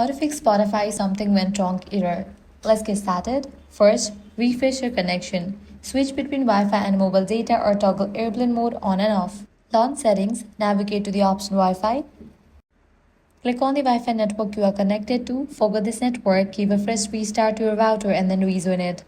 How to fix Spotify something went wrong error. Let's get started. First, refresh your connection. Switch between Wi-Fi and mobile data or toggle airplane mode on and off. Launch settings, navigate to the option Wi-Fi. Click on the Wi-Fi network you are connected to. Forget this network, give a fresh restart to your router and then rejoin it.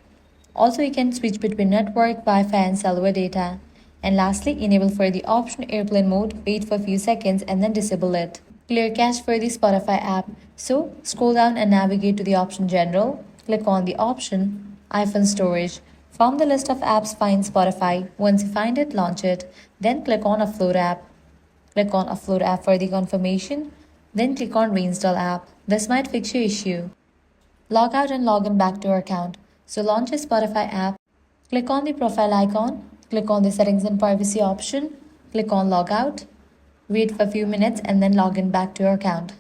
Also, you can switch between network, Wi-Fi and cellular data. And lastly, enable for the option airplane mode, wait for a few seconds and then disable it. Clear cache for the Spotify app. So, scroll down and navigate to the option General. Click on the option iPhone Storage. From the list of apps, find Spotify. Once you find it, launch it. Then click on Upload app. Click on Upload app for the confirmation. Then click on Reinstall app. This might fix your issue. Log out and log in back to your account. So launch a Spotify app. Click on the profile icon. Click on the settings and privacy option. Click on log out. Wait for a few minutes and then log in back to your account.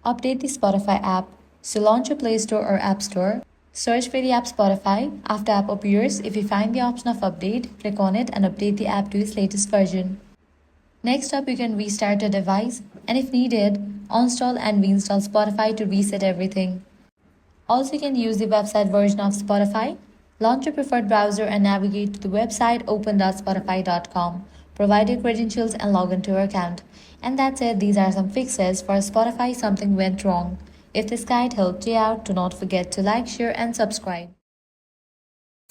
Update the Spotify app. So launch your Play Store or App Store. Search for the app Spotify. After app appears, if you find the option of update, click on it and update the app to its latest version. Next up, you can restart your device and if needed, uninstall and reinstall Spotify to reset everything. Also, you can use the website version of Spotify. Launch your preferred browser and navigate to the website open.spotify.com. Provide your credentials and log into your account. And that's it. These are some fixes for Spotify something went wrong. If this guide helped you out, do not forget to like, share and subscribe.